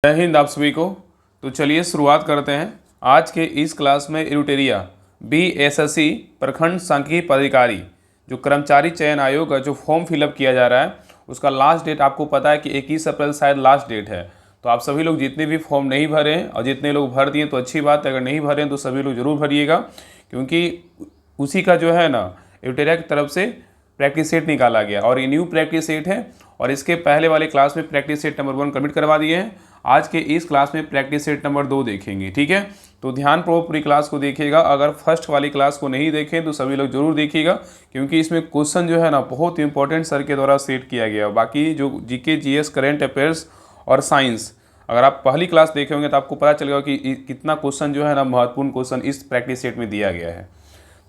जय हिंद आप सभी को। तो चलिए शुरुआत करते हैं आज के इस क्लास में। एरुटेरिया BSSC प्रखंड सांख्यिकी पदाधिकारी जो कर्मचारी चयन आयोग का जो फॉर्म फिलअप किया जा रहा है उसका लास्ट डेट आपको पता है कि 21 अप्रैल शायद लास्ट डेट है। तो आप सभी लोग जितने भी फॉर्म नहीं भरे हैं और जितने लोग भर दिए तो अच्छी बात है, अगर नहीं भरे हैं तो सभी लोग जरूर भरिएगा, क्योंकि उसी का जो है ना एरुटेरिया की तरफ से प्रैक्टिस सेट निकाला गया और ये न्यू प्रैक्टिस सेट है। और इसके पहले वाले क्लास में प्रैक्टिस सेट नंबर 1 कंप्लीट करवा दिए हैं। आज के इस क्लास में प्रैक्टिस सेट नंबर 2 देखेंगे, ठीक है। तो ध्यानपूर्वक पूरी क्लास को देखिएगा। अगर फर्स्ट वाली क्लास को नहीं देखें तो सभी लोग जरूर देखिएगा, क्योंकि इसमें क्वेश्चन जो है ना बहुत इंपॉर्टेंट सर के द्वारा सेट किया गया। बाकी जो जीके जीएस करेंट अफेयर्स और साइंस अगर आप पहली क्लास देखे होंगे तो आपको पता चलेगा कि कितना क्वेश्चन जो है ना महत्वपूर्ण क्वेश्चन इस प्रैक्टिस सेट में दिया गया है।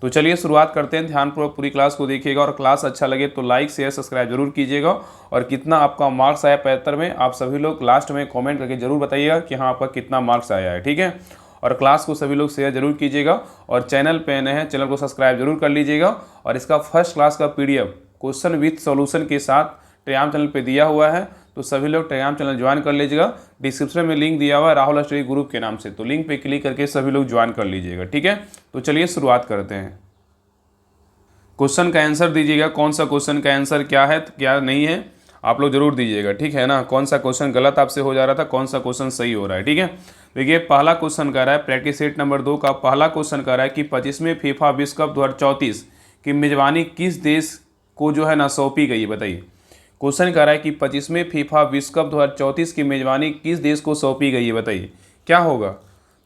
तो चलिए शुरुआत करते हैं। ध्यानपूर्वक पूरी क्लास को देखिएगा और क्लास अच्छा लगे तो लाइक शेयर सब्सक्राइब जरूर कीजिएगा। और कितना आपका मार्क्स आया 75 में आप सभी लोग लास्ट में कमेंट करके जरूर बताइएगा कि हाँ आपका कितना मार्क्स आया है, ठीक है। और क्लास को सभी लोग शेयर जरूर कीजिएगा और चैनल पे नए हैं चैनल को सब्सक्राइब जरूर कर लीजिएगा। और इसका फर्स्ट क्लास का PDF क्वेश्चन विथ सॉल्यूशन के साथ टेलीग्राम चैनल पे दिया हुआ है, तो सभी लोग टेलीग्राम चैनल ज्वाइन कर लीजिएगा। डिस्क्रिप्शन में लिंक दिया हुआ है राहुल स्टडी ग्रुप के नाम से, तो लिंक पे क्लिक करके सभी लोग ज्वाइन कर लीजिएगा, ठीक है। तो चलिए शुरुआत करते हैं। क्वेश्चन का आंसर दीजिएगा, कौन सा क्वेश्चन का आंसर क्या है क्या नहीं है आप लोग जरूर दीजिएगा, ठीक है ना। कौन सा क्वेश्चन गलत आपसे हो जा रहा था, कौन सा क्वेश्चन सही हो रहा है, ठीक है। देखिए पहला क्वेश्चन कह रहा है प्रैक्टिस सेट नंबर 2 का पहला क्वेश्चन कह रहा है कि 25वें फीफा विश्व कप 2034 की मेजबानी किस देश को जो है ना सौंपी गई है, बताइए। क्वेश्चन कह रहा है कि 25वें फीफा विश्व कप 2034 की मेजबानी किस देश को सौंपी गई है, बताइए क्या होगा।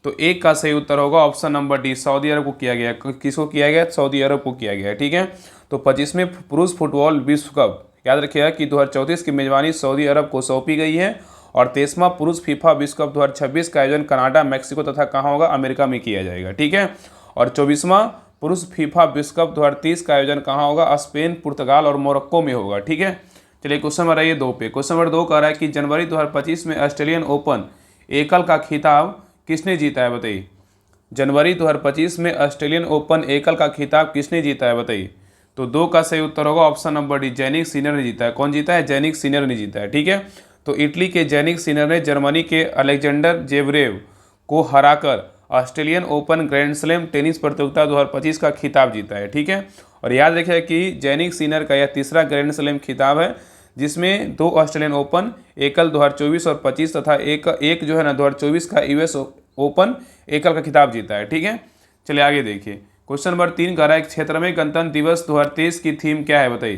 तो एक का सही उत्तर होगा ऑप्शन नंबर डी, सऊदी अरब को किया गया। किसको किया गया? सऊदी अरब को किया गया, ठीक है। तो 25वें पुरुष फुटबॉल विश्व कप याद रखिएगा कि 2034 की मेजबानी सऊदी अरब को सौंपी गई है। और 23वां पुरुष फीफा विश्व कप 2026 का आयोजन कनाडा, मैक्सिको तथा कहाँ होगा? अमेरिका में किया जाएगा, ठीक है। और 24वां पुरुष फीफा विश्व कप 2030 का आयोजन कहाँ होगा? स्पेन, पुर्तगाल और मोरक्को में होगा, ठीक है। चलिए क्वेश्चन नंबर आइए 2 पे। क्वेश्चन नंबर 2 कह रहा है कि जनवरी 2025 में ऑस्ट्रेलियन ओपन एकल का खिताब किसने जीता है, बताइए। जनवरी 2025 में ऑस्ट्रेलियन ओपन एकल का खिताब किसने जीता है, बताइए। तो 2 का सही उत्तर होगा option number D, Jannik Sinner ने जीता है। कौन जीता है? जैनिक सिनर ने जीता है, ठीक है। तो इटली के जैनिक सिनर ने जर्मनी के अलेक्जेंडर जेवरेव को हराकर Australian open grand slam tennis प्रतियोगिता 2025 का खिताब जीता है, ठीक है। और याद रखिए कि जैनिक सिनर का यह तीसरा ग्रैंड स्लैम खिताब है, जिसमें 2 ऑस्ट्रेलियन ओपन एकल 2024 और 25 तथा एक जो है ना 2024 का US ओपन एकल का खिताब जीता है, ठीक है। चलिए आगे देखिए। क्वेश्चन नंबर 3 कह रहा है क्षेत्र में गणतंत्र दिवस 2023 की थीम क्या है, बताइए।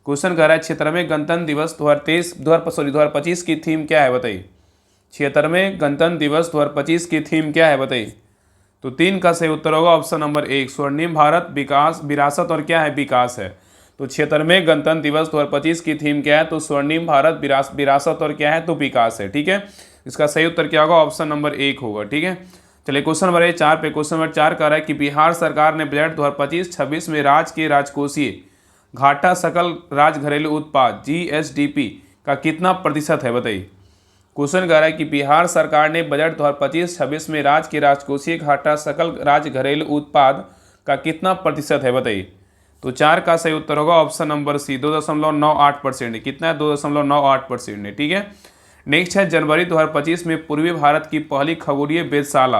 क्वेश्चन कह रहा है क्षेत्र में गणतंत्र दिवस 2025 की थीम क्या है, बताइए। क्षेत्र में गणतंत्र दिवस 2025 की थीम क्या है, बताइए। तो 3 का सही उत्तर होगा ऑप्शन नंबर 1, स्वर्णिम भारत, विकास, विरासत और क्या है? विकास है। तो क्षेत्र में गणतंत्र दिवस 2025 की थीम क्या है? तो स्वर्णिम भारत, विरासत और क्या है? तो विकास है, ठीक है। इसका सही उत्तर क्या होगा? ऑप्शन नंबर 1 होगा, ठीक है। चलिए क्वेश्चन नंबर 4 पे। क्वेश्चन नंबर 4 कह रहा है कि बिहार सरकार ने बजट 2025-26 में राज्य के राजकोषीय घाटा सकल राज घरेलू उत्पाद GSDP का कितना प्रतिशत है, बताइए। क्वेश्चन कह रहा है कि बिहार सरकार ने बजट 2025-26 में राज्य के राजकोषीय घाटा सकल राज्य घरेलू उत्पाद का कितना प्रतिशत है, बताइए। तो 4 का सही उत्तर होगा ऑप्शन नंबर सी, 2.98% है। कितना है? 2.98% है, ठीक है। नेक्स्ट है जनवरी 2025 में पूर्वी भारत की पहली खगोलीय वेधशाला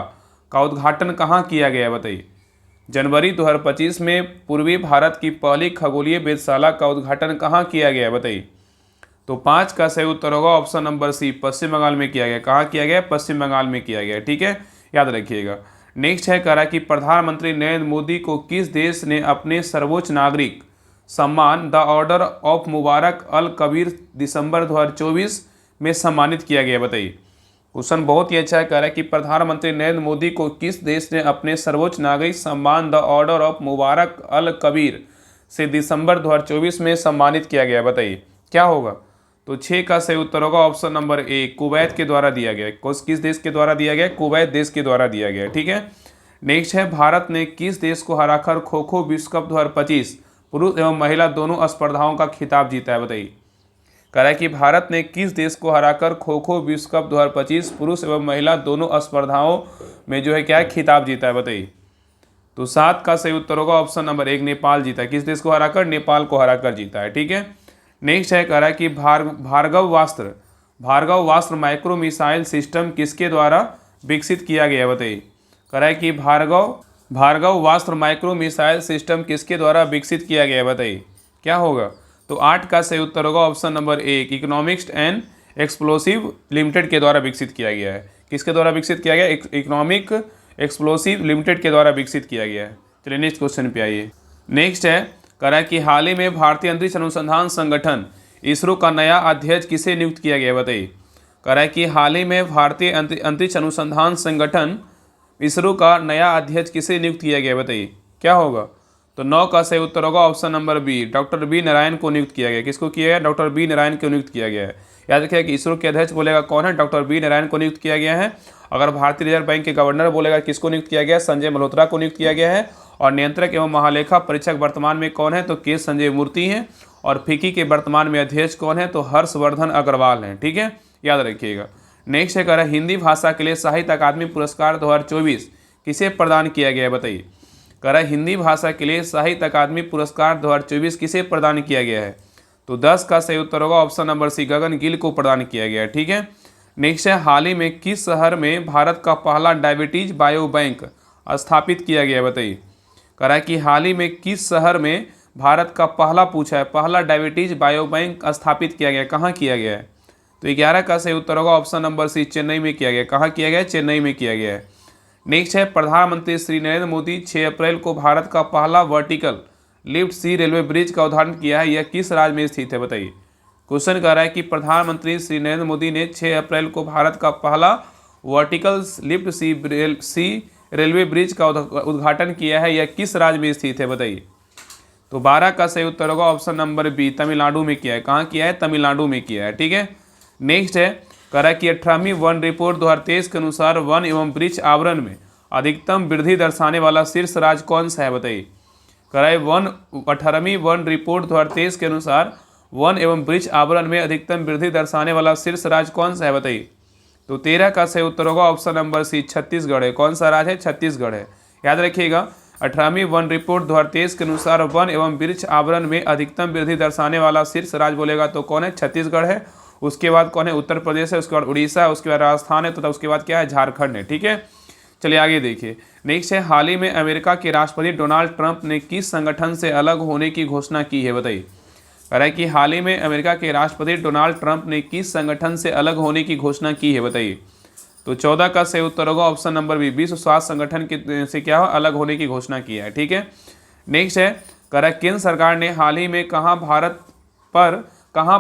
का उद्घाटन कहाँ किया गया, बताइए। जनवरी 2025 में पूर्वी भारत की पहली खगोलीय वेधशाला का उद्घाटन कहाँ किया गया, बताइए। तो 5 का सही उत्तर होगा ऑप्शन नंबर सी, पश्चिम बंगाल में किया गया। कहाँ किया गया? पश्चिम बंगाल में किया गया, ठीक है, याद रखिएगा। नेक्स्ट है कह रहा है कि प्रधानमंत्री नरेंद्र मोदी को किस देश ने अपने सर्वोच्च नागरिक सम्मान द ऑर्डर ऑफ मुबारक अल कबीर दिसंबर 2024 में सम्मानित किया गया, बताइए। क्वेश्चन बहुत ही अच्छा है, कह रहा है कि प्रधानमंत्री नरेंद्र मोदी को किस देश ने अपने सर्वोच्च नागरिक सम्मान द ऑर्डर ऑफ मुबारक अल कबीर से दिसंबर 2024 में सम्मानित किया गया, बताइए क्या होगा। तो 6 का सही उत्तर होगा ऑप्शन नंबर 1, कुवैत के द्वारा दिया गया। किस देश के द्वारा दिया गया? कुवैत देश के द्वारा दिया गया, ठीक है। नेक्स्ट है भारत ने किस देश को हराकर खो खो विश्व कप 2025 पुरुष एवं महिला दोनों स्पर्धाओं का खिताब जीता है, बताइए। कह रहा है कि भारत ने किस देश को हराकर खो खो विश्व कप 2025 पुरुष एवं महिला दोनों स्पर्धाओं में जो है क्या खिताब जीता है, बताइए। तो 7 का सही उत्तर होगा ऑप्शन नंबर 1, नेपाल जीता है। किस देश को हराकर? नेपाल को हराकर जीता है, ठीक है। नेक्स्ट है कह रहा है कि Bhargavastra Bhargavastra micro missile system किसके द्वारा विकसित किया गया है? बताइए। कह रहा है कि Bhargavastra micro missile system किसके द्वारा विकसित किया गया है? बताइए क्या होगा? तो 8 का सही उत्तर होगा option number 1, economics and explosive limited के द्वारा विकसित किया गया है। किसके द्वारा विकसित किया गया? इकोनॉमिक एक्सप्लोसिव लिमिटेड के द्वारा विकसित किया गया है। चलिए नेक्स्ट क्वेश्चन पे आइए। नेक्स्ट है, कह रहा है कि हाल ही में भारतीय अंतरिक्ष अनुसंधान संगठन इसरो का नया अध्यक्ष किसे नियुक्त किया गया? बताइए। कह रहा है कि हाल ही में भारतीय अंतरिक्ष अनुसंधान संगठन इसरो का नया अध्यक्ष किसे नियुक्त किया गया? बताइए क्या होगा? तो 9 का सही उत्तर होगा option number B, doctor B Narayan को नियुक्त किया गया। किसको किया गया? डॉक्टर बी नारायण को नियुक्त किया गया है। याद रखिएगा कि इसरो के अध्यक्ष बोलेगा कौन है? डॉक्टर बी नारायण को नियुक्त किया गया है। अगर भारतीय रिजर्व बैंक के गवर्नर बोलेगा किसको नियुक्त किया गया? संजय मल्होत्रा को नियुक्त किया गया है। और नियंत्रक एवं महालेखा परीक्षक वर्तमान में कौन है? तो के संजय मूर्ति हैं। और फिक्की के वर्तमान में अध्यक्ष कौन है? तो हर्षवर्धन अग्रवाल हैं। ठीक है, याद रखिएगा। नेक्स्ट है, कह रहा है हिंदी भाषा के लिए साहित्य अकादमी पुरस्कार 2024 किसे प्रदान किया गया है? बताइए। कह रहा है हिंदी भाषा के लिए साहित्य अकादमी पुरस्कार 2024 किसे प्रदान किया गया है? तो 10 का सही उत्तर होगा ऑप्शन नंबर सी, गगन गिल को प्रदान किया गया है। ठीक है। नेक्स्ट है, हाल ही में किस शहर में भारत का पहला डायबिटीज बायो बैंक स्थापित किया गया है? बताइए। कह रहा है कि हाल ही में किस शहर में भारत का पहला डायबिटीज बायो बैंक स्थापित किया गया? कहाँ किया गया है? तो 11 का सही उत्तर होगा ऑप्शन नंबर सी, चेन्नई में किया गया। कहाँ किया गया? चेन्नई में किया गया है। नेक्स्ट है, प्रधानमंत्री श्री नरेंद्र मोदी 6 अप्रैल को भारत का पहला वर्टिकल लिफ्ट सी रेलवे ब्रिज का उद्घाटन किया है। यह किस राज्य में स्थित है? बताइए। क्वेश्चन कह रहा है कि प्रधानमंत्री श्री नरेंद्र मोदी ने 6 अप्रैल को भारत का पहला वर्टिकल लिफ्ट सी रेलवे ब्रिज का उद्घाटन किया है। यह किस राज्य में स्थित है? बताइए। तो 12 का सही उत्तर होगा ऑप्शन नंबर बी, तमिलनाडु में किया है। कहाँ किया है? तमिलनाडु में किया है। ठीक है। नेक्स्ट है, कह रहा है कि 18वीं वन रिपोर्ट 2023 के अनुसार वन एवं वृक्ष आवरण में अधिकतम वृद्धि दर्शाने वाला शीर्ष राज्य कौन सा है? बताइए। कह रहा है 18वीं वन रिपोर्ट 2023 के अनुसार वन एवं वृक्ष आवरण में अधिकतम वृद्धि दर्शाने वाला शीर्ष राज्य कौन सा है? बताइए। तो 13 का सही उत्तर होगा ऑप्शन नंबर सी, छत्तीसगढ़ है। कौन सा राज्य है? छत्तीसगढ़ है। याद रखिएगा, 18वीं वन रिपोर्ट 2023 के अनुसार वन एवं वृक्ष आवरण में अधिकतम वृद्धि दर्शाने वाला शीर्ष राज्य बोलेगा तो कौन है? छत्तीसगढ़ है। उसके बाद कौन है? उत्तर प्रदेश है। उसके बाद उड़ीसा है। उसके बाद राजस्थान है। तो उसके बाद क्या है? झारखंड है। ठीक है, चलिए आगे देखिए। नेक्स्ट है, हाल ही में अमेरिका के राष्ट्रपति डोनाल्ड ट्रंप ने किस संगठन से अलग होने की घोषणा की है? बताइए। कह रहा है कि हाल ही में अमेरिका के राष्ट्रपति डोनाल्ड ट्रंप ने किस संगठन से अलग होने की घोषणा की है? बताइए। तो 14 का सही उत्तर होगा ऑप्शन नंबर बी, विश्व स्वास्थ्य संगठन के से क्या हो? अलग होने की घोषणा की है। ठीक है। नेक्स्ट है, कह रहा है केंद्र सरकार ने हाल ही में कहाँ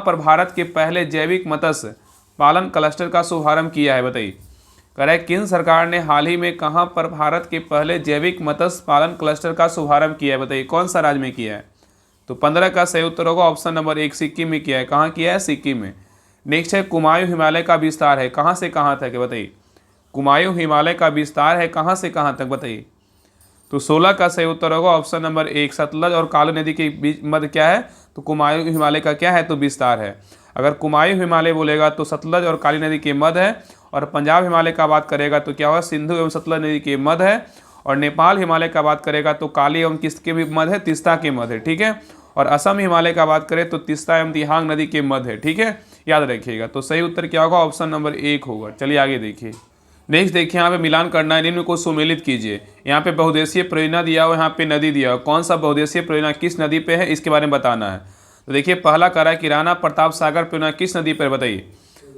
पर भारत के पहले जैविक मत्स्य पालन क्लस्टर का शुभारंभ किया है? बताइए। कह रहा है केंद्र सरकार ने हाल ही में कहाँ पर भारत के पहले जैविक मत्स्य पालन क्लस्टर का शुभारंभ किया है? बताइए कौन सा राज्य में किया है? तो 15 का सही उत्तर होगा ऑप्शन नंबर 1, सिक्किम में किया है। कहाँ किया है? सिक्किम में। नेक्स्ट है, कुमायूं हिमालय का विस्तार है कहाँ से कहाँ तक है? बताइए। कुमायूं हिमालय का विस्तार है कहाँ से कहाँ तक? बताइए। तो 16 का सही उत्तर होगा ऑप्शन नंबर 1, सतलज और काली नदी के बीच मध्य क्या है? तो कुमायूं हिमालय का क्या है? तो विस्तार है। अगर कुमायूं हिमालय बोलेगा तो सतलज और काली नदी के मध्य है। और पंजाब हिमालय का बात करेगा तो क्या होगा? सिंधु एवं सतलज नदी के मध्य है। और नेपाल हिमालय का बात करेगा तो काली एवं किसके भी मध्य है? तीस्ता के मध्य है। ठीक है। और असम हिमालय का बात करें तो तीस्ता एवं दिहांग नदी के मध्य है। ठीक है, याद रखिएगा। तो सही उत्तर क्या होगा? ऑप्शन नंबर 1 होगा। चलिए आगे देखिए। नेक्स्ट देखिए, यहाँ पे मिलान करना है, निम्न को सुमेलित कीजिए। यहाँ पे बहुउद्देशीय परियोजना दिया हुआ, यहाँ पे नदी दिया हुआ। कौन सा बहुउद्देशीय परियोजना किस नदी पे है इसके बारे में बताना है। तो देखिए, पहला कह रहा है कि राणा प्रताप सागर परियोजना किस नदी पर? बताइए।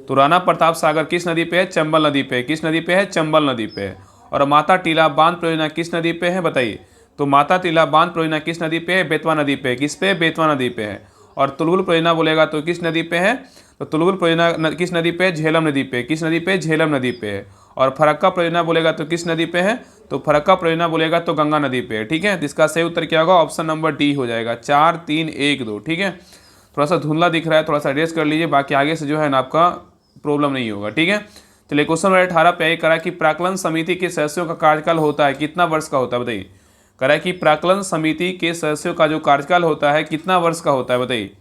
तो राणा प्रताप सागर किस नदी पे है? चंबल नदी पे। किस नदी पे है? चंबल नदी पे। और माता टीला बांध परियोजना किस नदी पे है? बताइए। तो माता टीला बांध परियोजना किस नदी पे है? बेतवा नदी पे। किस पे? बेतवा नदी पे है। और तुलबुल परियोजना बोलेगा तो किस नदी पे है? तो तुलबुल परियोजना किस नदी पे है? झेलम नदी पे। किस नदी पे? झेलम नदी पे है। और फरक्का परियोजना बोलेगा तो किस नदी पे है? तो फरक्का परियोजना बोलेगा तो गंगा नदी पे है। ठीक है, तो इसका सही उत्तर क्या होगा? ऑप्शन नंबर डी हो जाएगा। 4, 3, 1, 2। ठीक है, थोड़ा सा धुंधला दिख रहा है, थोड़ा सा एडजस्ट कर लीजिए, बाकी आगे से जो है ना आपका प्रॉब्लम नहीं होगा। ठीक है, चलिए क्वेश्चन नंबर 18 पे आई करा कि प्राक्कलन समिति के सदस्यों का कार्यकाल होता है कितना वर्ष का होता है? बताइए। करा कि प्राक्कलन समिति के सदस्यों का जो कार्यकाल होता है कितना वर्ष का होता है? बताइए।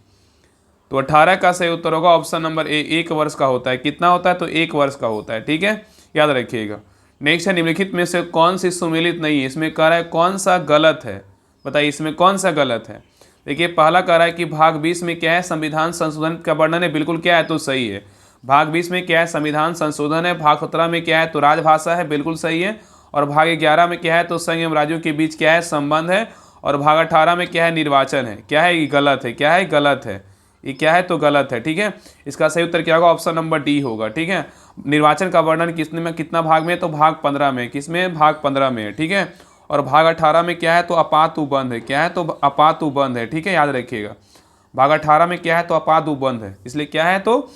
तो 18 का सही उत्तर होगा ऑप्शन नंबर ए, 1 वर्ष का होता है। कितना होता है? तो 1 वर्ष का होता है। ठीक है, याद रखिएगा। नेक्स्ट है, निम्नलिखित में से कौन सी सुमेलित नहीं है? इसमें कह रहा है कौन सा गलत है? बताइए इसमें कौन सा गलत है। देखिए, पहला कह रहा है कि भाग 20 में क्या है? संविधान संशोधन का वर्णन है। बिल्कुल क्या है? तो सही है। भाग 20 में क्या है, संविधान संशोधन है। भाग 17 में क्या है, तो राजभाषा है, बिल्कुल सही है। और भाग 11 में क्या है, तो संघ एवं राज्यों के बीच क्या है, संबंध है। और भाग 18 में क्या है, निर्वाचन है। क्या है, ये गलत है। क्या है, गलत है। ये क्या है, तो गलत है। ठीक है, इसका सही उत्तर क्या होगा, ऑप्शन नंबर डी होगा। ठीक है, निर्वाचन का वर्णन किसने में, कितना भाग में, तो भाग 15 में। किसमें, भाग 15 में है। ठीक है, और भाग 18 में क्या है, तो अपात उपबंध है। क्या है, तो अपात उपबंध है। ठीक है, याद रखिएगा, भाग 18 में क्या है, तो अपात उपबंध है। इसलिए क्या है, तो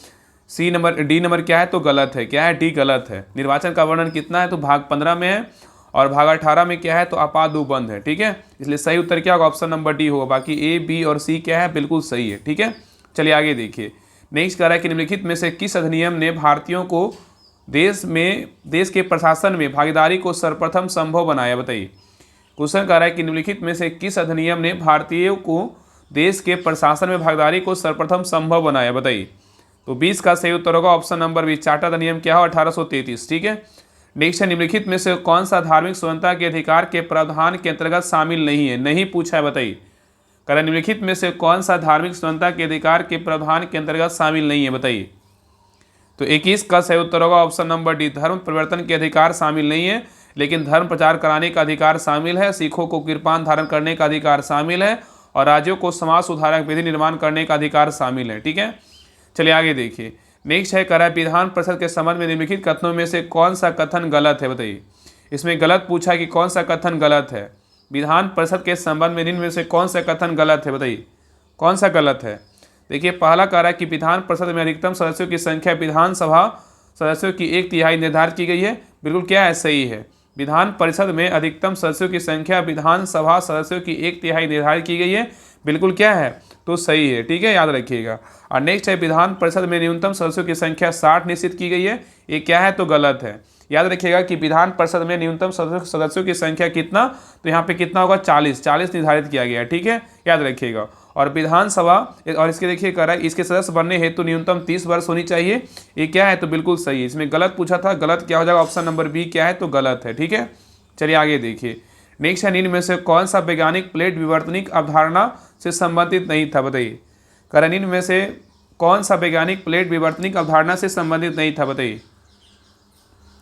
सी नंबर, डी नंबर क्या है, तो गलत है। क्या है, डी गलत है। निर्वाचन का वर्णन कितना है, तो भाग 15 में है। और भाग 18 में क्या है, तो अपात उपबंध है। ठीक है, इसलिए सही उत्तर क्या होगा, ऑप्शन नंबर डी होगा। बाकी ए, बी और सी क्या है, बिल्कुल सही है। ठीक है, चलिए आगे देखिए। नेक्स्ट कह रहा है कि निम्नलिखित में से किस अधिनियम ने भारतीयों को देश के प्रशासन में भागीदारी को सर्वप्रथम संभव बनाया, बताइए। क्वेश्चन कह रहा है कि निम्नलिखित में से किस अधिनियम ने भारतीयों को देश के प्रशासन में भागीदारी को सर्वप्रथम संभव बनाया, बताइए। तो 20 का सही उत्तर होगा ऑप्शन नंबर बी, चार्टर अधिनियम क्या हो, 1833। ठीक है, नेक्स्ट है, निम्नलिखित में से कौन सा धार्मिक स्वतंत्रता के अधिकार के प्रावधान के अंतर्गत शामिल नहीं है, नहीं पूछा है, बताइए। कह निम्नलिखित में से कौन सा धार्मिक स्वतंत्रता के अधिकार के प्रावधान के अंतर्गत शामिल नहीं है, बताइए। तो 21 का सही उत्तर होगा ऑप्शन नंबर डी, धर्म परिवर्तन के अधिकार शामिल नहीं है, लेकिन धर्म प्रचार कराने का अधिकार शामिल है। सिखों को कृपान धारण करने का अधिकार शामिल है। और राज्यों को समाज सुधारक विधि निर्माण करने का अधिकार शामिल है। ठीक है, चलिए आगे देखिए। नेक्स्ट है, कह रहा है विधान परिषद के संबंध में निम्नलिखित कथनों में से कौन सा कथन गलत है, बताइए। इसमें गलत पूछा कि कौन सा कथन गलत है। विधान परिषद के संबंध में निम्न में से कौन सा कथन गलत है, बताइए, कौन सा गलत है। देखिए, पहला कह रहा है कि विधान परिषद में अधिकतम सदस्यों की संख्या विधानसभा सदस्यों की 1/3 निर्धारित की गई है। बिल्कुल क्या है, सही है। विधान परिषद में अधिकतम सदस्यों की संख्या विधानसभा सदस्यों की 1/3 निर्धारित की गई है। बिल्कुल क्या है, तो सही है। ठीक है, याद रखिएगा। और नेक्स्ट है, विधान परिषद में न्यूनतम सदस्यों की संख्या 60 निश्चित की गई है। ये क्या है, तो गलत है। याद रखिएगा कि विधान परिषद में न्यूनतम सदस्यों की संख्या कितना, तो यहाँ पे कितना होगा, 40 निर्धारित किया गया है। ठीक है, याद रखिएगा। और विधानसभा, और इसके देखिए कह रहा है इसके सदस्य बनने हेतु न्यूनतम 30 वर्ष होनी चाहिए। ये क्या है, तो बिल्कुल सही है। इसमें गलत पूछा था, गलत क्या हो जाएगा, ऑप्शन नंबर बी क्या है, तो गलत है। ठीक है, चलिए आगे देखिए। नेक्स्ट है, निम्न में से कौन सा वैज्ञानिक प्लेट विवर्तनिक अवधारणा से संबंधित नहीं था, बताइए। कह रहा है निम्न में से कौन सा वैज्ञानिक प्लेट विवर्तनिक अवधारणा से संबंधित नहीं था, बताइए,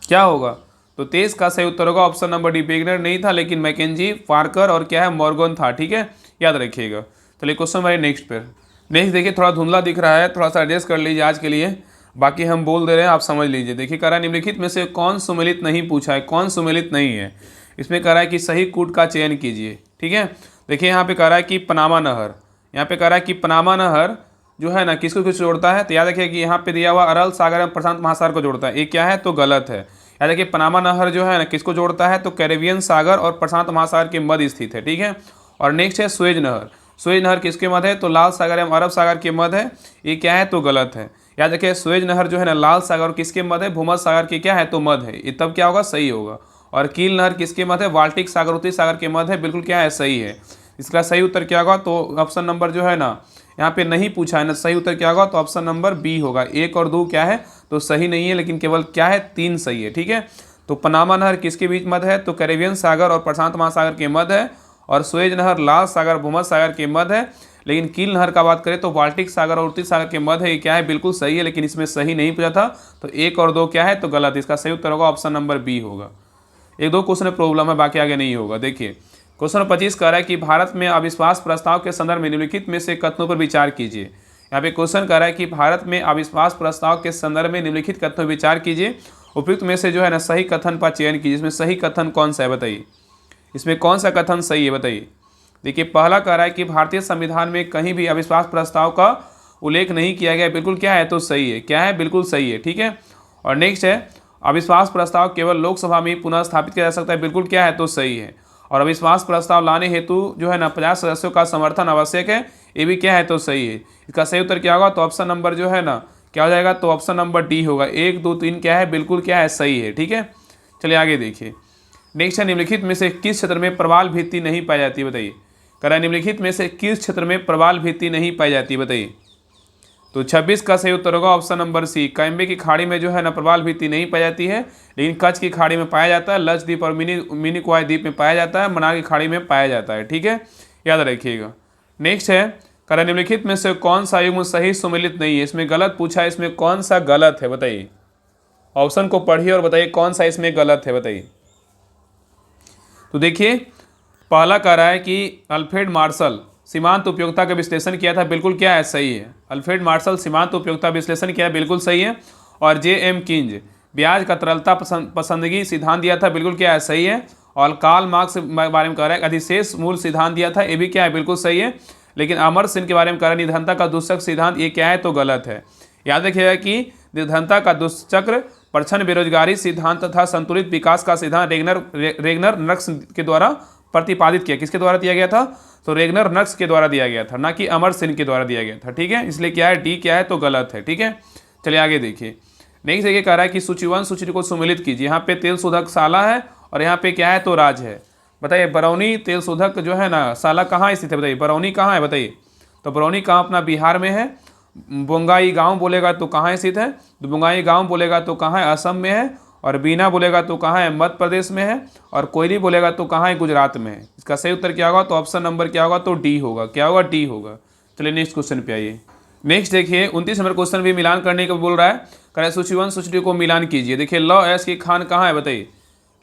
क्या होगा। तो 23 का सही उत्तर होगा ऑप्शन नंबर डी, वेगनर नहीं था, लेकिन मैकेंजी, पार्कर और क्या है, मॉर्गन था। ठीक है, याद रखिएगा। चलिए क्वेश्चन हमारे नेक्स्ट पर। नेक्स्ट देखिए, थोड़ा धुंधला दिख रहा है, थोड़ा सा एडजस्ट कर लीजिए आज के लिए, बाकी हम बोल दे रहे हैं, आप समझ लीजिए। देखिए, कह रहा है निम्नलिखित में से कौन सुमेलित नहीं पूछा है, कौन सुमेलित नहीं है। इसमें कह रहा है कि सही कूट का चयन कीजिए। ठीक है, देखिए यहाँ पे कह रहा है कि पनामा नहर, यहाँ पे कह रहा है कि पनामा नहर जो है ना किसको किस जोड़ता है, तो याद रखिए कि यहाँ पे दिया हुआ अरल सागर एवं प्रशांत महासागर को जोड़ता है। ये क्या है, तो गलत है। याद रखिए, पनामा नहर जो है ना किसको जोड़ता है, तो कैरेबियन सागर और प्रशांत महासागर के मध्य स्थित है। ठीक है, और नेक्स्ट है सुएज नहर। सुएज नहर किसके मध्य है, तो लाल सागर एवं अरब सागर के मध्य है। ये क्या है, तो गलत है। याद रखिए, सुएज नहर जो है ना लाल सागर किसके मध्य है, भूमध्य सागर के क्या है, तो मध्य है। ये तब क्या होगा, सही होगा। और कील नहर किसके मध्य है, बाल्टिक सागर उत्तरी सागर के मध्य है। बिल्कुल क्या है, सही है। इसका सही उत्तर क्या होगा, तो ऑप्शन नंबर जो है ना यहाँ पे नहीं पूछा है ना, सही उत्तर क्या होगा, तो ऑप्शन नंबर बी होगा। 1 और 2 क्या है, तो सही नहीं है, लेकिन केवल क्या है, 3 सही है। ठीक है, तो पनामा नहर किसके बीच मध्य है, तो कैरेबियन सागर और प्रशांत महासागर के मध्य है। और सुएज नहर लाल सागर भूमध्य सागर के मध्य है। लेकिन कील नहर का बात करें तो बाल्टिक सागर और उत्तरी सागर के मध्य है। ये क्या है, बिल्कुल सही है, लेकिन इसमें सही नहीं पूछा था। तो 1 और 2 क्या है, तो गलत। इसका सही उत्तर होगा ऑप्शन नंबर बी होगा। 1-2 क्वेश्चन में प्रॉब्लम है, बाकी आगे नहीं होगा। देखिए, क्वेश्चन 25 कह रहा है कि भारत में अविश्वास प्रस्ताव के संदर्भ में निम्नलिखित में से कथनों पर विचार कीजिए। यहाँ पे क्वेश्चन कह रहा है कि भारत में अविश्वास प्रस्ताव के संदर्भ में निम्नलिखित कथनों पर विचार कीजिए। उपयुक्त में से जो है ना सही कथन का चयन कीजिए। इसमें सही कथन कौन सा है, बताइए। इसमें कौन सा कथन सही है, बताइए। देखिए, पहला कह रहा है कि भारतीय संविधान में कहीं भी अविश्वास प्रस्ताव का उल्लेख नहीं किया गया। बिल्कुल क्या है, तो सही है। क्या है, बिल्कुल सही है। ठीक है, और नेक्स्ट है, अविश्वास प्रस्ताव केवल लोकसभा में पुनः स्थापित किया जा सकता है। बिल्कुल क्या है, तो सही है। और अविश्वास प्रस्ताव लाने हेतु जो है ना 50 सदस्यों का समर्थन आवश्यक है। ये भी क्या है, तो सही है। इसका सही उत्तर क्या होगा, तो ऑप्शन नंबर जो है ना क्या हो जाएगा, तो ऑप्शन नंबर डी होगा। 1, 2, 3 क्या है, बिल्कुल क्या है, सही है। ठीक है, चलिए आगे देखिए। नेक्स्ट है, निम्नलिखित में से किस क्षेत्र में प्रवाल भित्ति नहीं पाई जाती, बताइए। कह रहा है निम्नलिखित में से किस क्षेत्र में प्रवाल भित्ति नहीं पाई जाती, बताइए। तो 26 का सही उत्तर होगा ऑप्शन नंबर सी। कैम्बे की खाड़ी में जो है ना प्रवाल भित्ति नहीं पाई जाती है, लेकिन कच्छ की खाड़ी में पाया जाता है। लक्षद्वीप और मिनी कोआई द्वीप में पाया जाता है। मन्नार की खाड़ी में पाया जाता है। ठीक है, याद रखिएगा। नेक्स्ट है, करा निम्नलिखित में से कौन सा युग्म सही सुमेलित नहीं है, इसमें गलत पूछा है, इसमें कौन सा गलत है बताइए। ऑप्शन को पढ़िए और बताइए कौन सा इसमें गलत है बताइए। तो देखिए पहला कह रहा है कि अल्फ्रेड मार्शल सीमांत उपयोगिता का विश्लेषण किया था, बिल्कुल क्या है, सही है। अल्फ्रेड मार्शल सीमांत उपयोगिता विश्लेषण किया, बिल्कुल सही है। और जे.एम. कीन्ज ब्याज का तरलता पसंदगी सिद्धांत दिया था, बिल्कुल क्या है, सही है। और कार्ल मार्क्स के बारे में कह रहा है अधिशेष मूल सिद्धांत दिया था, ये भी क्या है, बिल्कुल सही है। लेकिन अमर्त्य सेन के बारे में कह रहा है निर्धनता का दुष्चक्र सिद्धांत, ये क्या है, तो गलत है। याद रखिएगा कि निर्धनता का दुष्चक्र प्रच्छन्न बेरोजगारी सिद्धांत तथा संतुलित विकास का सिद्धांत रेगनर नक्स के द्वारा प्रतिपादित किया। किसके द्वारा दिया गया था, तो रेगनर नक्स के द्वारा दिया गया था, ना कि अमर्त्य सेन के द्वारा दिया गया था। ठीक है, इसलिए क्या है, डी क्या है, तो गलत है। ठीक है, चलिए आगे देखिए। नेक्स्ट देखिए कह रहा है कि सूची 1 सूची को सुमेलित कीजिए। यहाँ पे तेल शोधक साला है और यहाँ पे क्या है, तो राज है। बताइए बरौनी तेल शोधक जो है ना साला कहाँ स्थित है, बताइए बरौनी कहाँ है बताइए। तो बरौनी कहाँ, अपना बिहार में है। बोंगाई गांव बोलेगा तो कहाँ स्थित है, तो बोंगाई गांव बोलेगा तो कहाँ है, असम में है। और बीना बोलेगा तो कहाँ है, मध्य प्रदेश में है। और कोयली बोलेगा तो कहाँ है, गुजरात में है। इसका सही उत्तर क्या होगा, तो ऑप्शन नंबर क्या होगा, तो डी होगा। क्या होगा, डी होगा। चलिए नेक्स्ट क्वेश्चन पे आइए। नेक्स्ट देखिए 29 नंबर क्वेश्चन भी मिलान करने को बोल रहा है। कह रहा है सूची 1 सूची 2 को मिलान कीजिए। देखिए लौ ऐश की खान कहाँ है बताइए,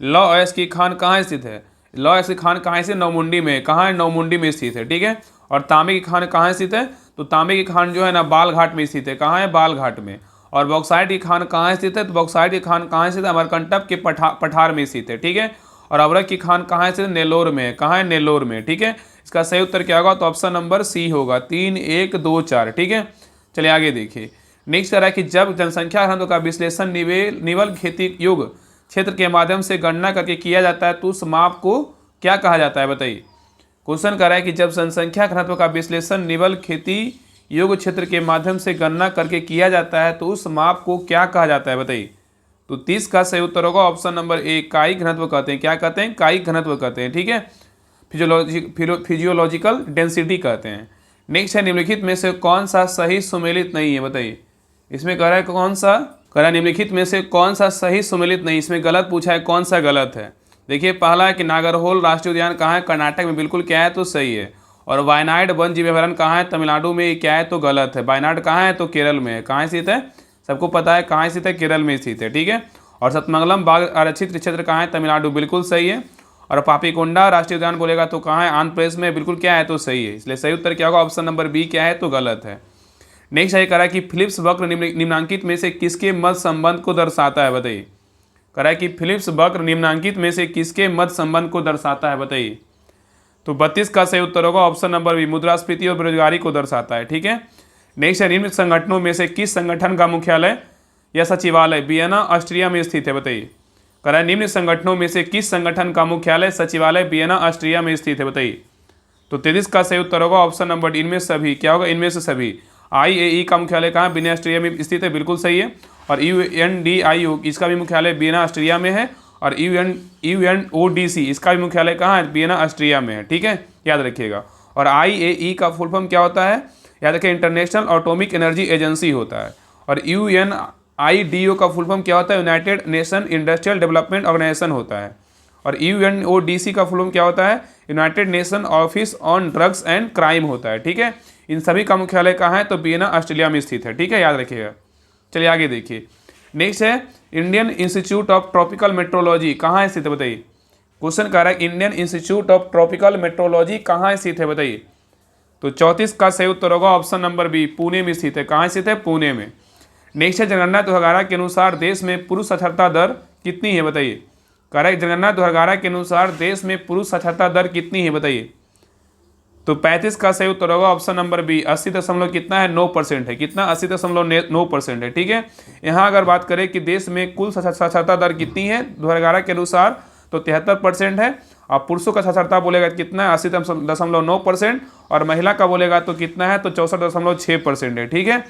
लौ ऐश की खान कहाँ स्थित है, लौ ऐश की खान कहाँ स्थित, नौमुंडी में, कहाँ है, नौमुंडी में स्थित है। ठीक है, और तांबे की खान कहाँ स्थित है, तो तांबे की खान जो है ना बालघाट में स्थित है, कहाँ है, बालघाट में। और बॉक्साइट की खान कहाँ स्थित है, तो बॉक्साइट की खान कहाँ स्थित है, अमरकंटक के पठार में स्थित है। ठीक है, और अवरक की खान कहाँ स्थित है, नेल्लोर में, कहाँ है, नेल्लोर में। ठीक है, इसका सही उत्तर क्या होगा, तो ऑप्शन नंबर सी होगा, 3 1 2 4। ठीक है, चलिए आगे देखिए। नेक्स्ट कह रहा है कि जब जनसंख्या घनत्व का विश्लेषण निवल खेती युग क्षेत्र के माध्यम से गणना करके किया जाता है तो उस माप को क्या कहा जाता है बताइए। क्वेश्चन कह रहा है कि जब जनसंख्या घनत्व का विश्लेषण निवल खेती युग क्षेत्र के माध्यम से गणना करके किया जाता है तो उस माप को क्या कहा जाता है बताइए। तो 30 का सही उत्तर होगा ऑप्शन नंबर ए, कायिक घनत्व कहते हैं। क्या कहते हैं, कायिक घनत्व कहते हैं। ठीक है, फिजियोलॉजिकल डेंसिटी कहते हैं। नेक्स्ट है निम्नलिखित में से कौन सा सही सुमेलित नहीं है बताइए। इसमें कह रहा है कौन सा, कह रहा है निम्नलिखित में से कौन सा सही सुमेलित नहीं, इसमें गलत पूछा है, कौन सा गलत है। देखिए पहला है कि नागरहोल राष्ट्रीय उद्यान कहाँ है, कर्नाटक में, बिल्कुल क्या है, तो सही है। और वायनाड वन जीव अभयारण्य कहाँ है, तमिलनाडु में, क्या है, तो गलत है। वायनाड कहाँ है, तो केरल में है। कहाँ स्थित है, सबको पता है कहाँ स्थित है, केरल में स्थित है। ठीक है, और सतमंगलम बाघ आरक्षित क्षेत्र कहाँ है, तमिलनाडु, बिल्कुल सही है। और पापीकोंडा राष्ट्रीय उद्यान बोलेगा तो कहाँ है, आंध्र प्रदेश में, बिल्कुल क्या है, तो सही है। इसलिए सही उत्तर क्या होगा, ऑप्शन नंबर बी क्या है, तो गलत है। नेक्स्ट है कह रहा है कि फिलिप्स वक्र निम्नांकित में से किसके मध्य संबंध को दर्शाता है बताइए। कह रहा है कि फिलिप्स वक्र निम्नांकित में से किसके मध्य संबंध को दर्शाता है बताइए। तो 32 का सही उत्तर होगा ऑप्शन नंबर बी, मुद्रास्फीति और बेरोजगारी को दर्शाता है। ठीक है, नेक्स्ट है निम्न संगठनों में से किस संगठन का मुख्यालय या सचिवालय वियना ऑस्ट्रिया में स्थित है बताइए। कह रहा है निम्न संगठनों में से किस संगठन का मुख्यालय सचिवालय वियना ऑस्ट्रिया में स्थित है बताइए। तो 33 का सही उत्तर होगा ऑप्शन नंबर डी, इनमें सभी। क्या होगा, इनमें से सभी। IAEA का मुख्यालय कहाँ, वियना ऑस्ट्रिया में स्थित है, बिल्कुल सही है। और UNDIO इसका भी मुख्यालय वियना ऑस्ट्रिया में है। और UNODC इसका भी मुख्यालय कहाँ है, वियना ऑस्ट्रिया में है। ठीक है, याद रखिएगा। और IAEA का फुल फॉर्म क्या होता है, याद रखिए, इंटरनेशनल एटॉमिक एनर्जी एजेंसी होता है। और UNIDO का फुल फॉर्म क्या होता है, United Nation Industrial Development Organization होता है। और UNODC का फुल फॉर्म क्या होता है, United nation office on drugs and crime होता है। ठीक है, इन सभी का मुख्यालय कहाँ है, तो वियना ऑस्ट्रेलिया में स्थित है। ठीक है, याद रखिएगा। चलिए आगे देखिए। नेक्स्ट है Indian institute of tropical metrology कहाँ स्थित है बताइए। क्वेश्चन कह रहा है Indian institute of tropical metrology कहाँ स्थित है बताइए। तो 34 का सही उत्तर होगा ऑप्शन नंबर बी, पुणे में स्थित है। कहाँ स्थित है, पुणे में। नेक्स्ट है जनगणना 2011 के अनुसार देश में पुरुष साक्षरता दर कितनी है बताइए। कह रहा है जनगणना 2011 के अनुसार देश में पुरुष साक्षरता दर कितनी है बताइए। तो 35 का सही उत्तर होगा ऑप्शन नंबर बी, 80 दशमलव कितना है, 9% है। कितना, 80.9% है। ठीक है, यहाँ अगर बात करें कि देश में कुल साक्षरता दर कितनी है 2011 के अनुसार, तो 73% है। और पुरुषों का साक्षरता बोलेगा कितना है, 80.9%। और महिला का बोलेगा तो कितना है, तो 64.6% है। ठीक है,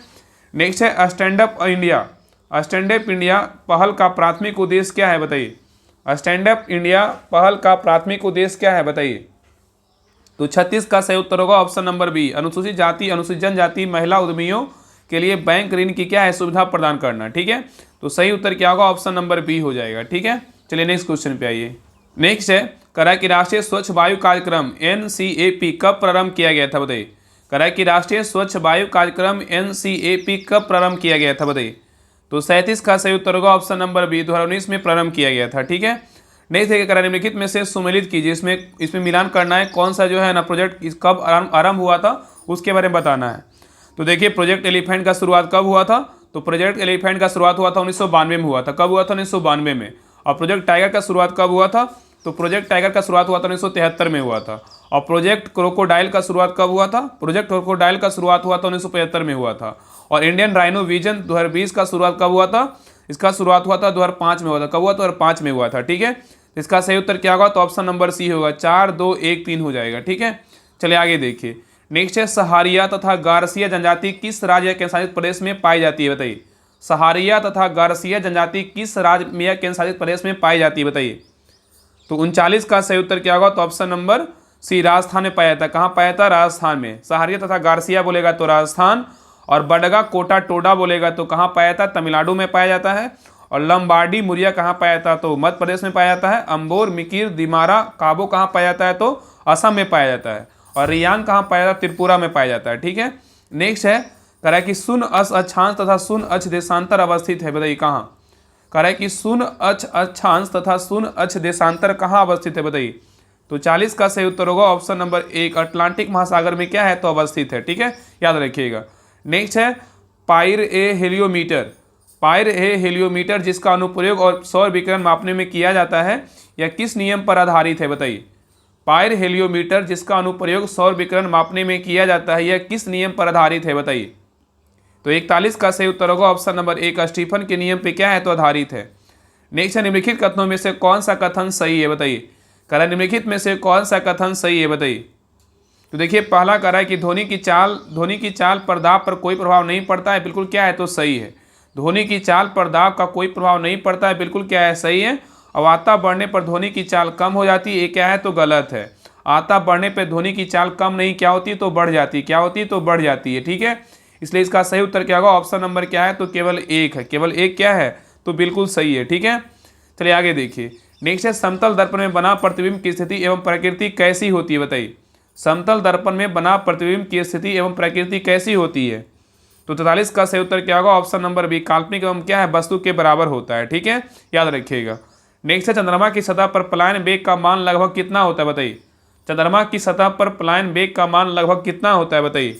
नेक्स्ट है stand up India. Stand up India पहल का प्राथमिक उद्देश्य क्या है बताइए। स्टैंड अप इंडिया पहल का प्राथमिक उद्देश्य क्या है बताइए। तो 36 का सही उत्तर होगा ऑप्शन नंबर बी, अनुसूचित जाति अनुसूचित जनजाति महिला उद्यमियों के लिए बैंक ऋण की क्या है, सुविधा प्रदान करना। ठीक है, तो सही उत्तर क्या होगा, ऑप्शन नंबर बी हो जाएगा। ठीक है, चलिए नेक्स्ट क्वेश्चन पे आइए। नेक्स्ट है कह रहा है कि राष्ट्रीय स्वच्छ वायु कार्यक्रम NCAP कब प्रारंभ किया गया था बताइए। कह रहा है कि राष्ट्रीय स्वच्छ वायु कार्यक्रम NCAP कब प्रारंभ किया गया था, बताइए। तो 37 का सही उत्तर होगा ऑप्शन नंबर बी, 2019 में प्रारंभ किया गया था। ठीक है, नेक्स्ट देखिए, कह रहा है निम्नलिखित में से सुमेलित कीजिए। इसमें मिलान करना है, कौन सा जो है ना प्रोजेक्ट कब आरंभ हुआ था उसके बारे में बताना है। तो देखिए, प्रोजेक्ट एलिफेंट का शुरुआत कब हुआ था, तो प्रोजेक्ट एलिफेंट का शुरुआत हुआ था 1992 में हुआ था। कब हुआ था, 1992 में। और प्रोजेक्ट टाइगर का शुरुआत कब हुआ था, तो प्रोजेक्ट टाइगर का शुरुआत हुआ था 1973 में हुआ था। और प्रोजेक्ट क्रोकोडाइल का शुरुआत कब हुआ था, प्रोजेक्ट क्रोकोडाइल का शुरुआत हुआ था 1975 में हुआ था। और इंडियन राइनो विजन 2020 का शुरुआत कब हुआ था, इसका शुरुआत हुआ था 2005 में हुआ था। कब हुआ, 2005 में हुआ था। ठीक है, इसका सही उत्तर क्या होगा, तो ऑप्शन नंबर सी होगा, 4 2 1 3 हो जाएगा। ठीक है, चलिए आगे देखिए। नेक्स्ट है, सहारिया तथा गार्सिया जनजाति किस राज्य या केंद्रशासित प्रदेश में पाई जाती है, बताइए। सहारिया तथा गार्सिया जनजाति किस राज्य में या केंद्रशासित प्रदेश में पाई जाती है, बताइए। तो 39 का सही उत्तर क्या होगा, तो ऑप्शन नंबर सी, राजस्थान में पाया जाता है। कहाँ पाया जाता है, राजस्थान में। सहारिया तथा गार्सिया बोलेगा तो राजस्थान, और बडगा कोटा टोडा बोलेगा तो कहाँ पाया जाता है, तमिलनाडु में पाया जाता है। और लंबाडी मुरिया कहाँ पाया जाता है, तो मध्य प्रदेश में पाया जाता है। अंबोर मिकिर दिमारा काबो कहाँ पाया जाता है, तो असम में पाया जाता है। और रियांग कहाँ पाया जाता है, त्रिपुरा में पाया जाता है। ठीक है, नेक्स्ट है, कह रहा है कि शून्य अक्षांश तथा शून्य अक्ष देशांतर अवस्थित है, बताइए कहाँ। कह रहा है कि शून्य अक्षांश तथा शून्य अक्ष देशांतर कहाँ अवस्थित है, बताइए। तो 40 का सही उत्तर होगा ऑप्शन नंबर 1, अटलांटिक महासागर में क्या है, तो अवस्थित है। ठीक है, याद रखिएगा। नेक्स्ट है, पाइर ए हेलियोमीटर। पाइर ए हेलियोमीटर जिसका अनुप्रयोग और सौर विकिरण मापने में किया जाता है, यह किस नियम पर आधारित है, बताइए। पाइर हेलियोमीटर जिसका अनुप्रयोग सौर विकिरण मापने में किया जाता है, यह किस नियम पर आधारित है, बताइए। तो 41 का सही उत्तर होगा ऑप्शन नंबर 1, स्टीफन के नियम पे क्या है, तो आधारित है। नेक्स्ट है, निम्नलिखित कथनों में से कौन सा कथन सही है, बताइए। कह रहा है निम्नलिखित में से कौन सा कथन सही है, बताइए। तो देखिए, पहला कह रहा है कि धोनी की चाल पर दाब पर कोई प्रभाव नहीं पड़ता है, बिल्कुल क्या है, तो सही है। धोनी की चाल पर दाब का कोई प्रभाव नहीं पड़ता है, बिल्कुल क्या है, सही है। और आता बढ़ने पर धोनी की चाल कम हो जाती है, ये क्या है, तो गलत है। आता बढ़ने पर धोनी की चाल कम नहीं क्या होती, तो बढ़ जाती है। क्या होती है, तो बढ़ जाती है। ठीक है, इसलिए इसका सही उत्तर क्या होगा, ऑप्शन नंबर क्या है, तो केवल 1 है। केवल 1 क्या है, तो बिल्कुल सही है। ठीक है, चलिए आगे देखिए। नेक्स्ट है, समतल दर्पण में बना प्रतिबिंब की स्थिति एवं प्रकृति कैसी होती है, बताइए। समतल दर्पण में बना प्रतिबिंब की स्थिति एवं प्रकृति कैसी होती है। तो 43 का सही उत्तर क्या होगा, ऑप्शन नंबर बी, काल्पनिक एवं क्या है, वस्तु के बराबर होता है। ठीक है, याद रखिएगा। नेक्स्ट है, चंद्रमा की सतह पर पलायन वेग का मान लगभग कितना होता है, बताइए। चंद्रमा की सतह पर पलायन वेग का मान लगभग कितना होता है, बताइए।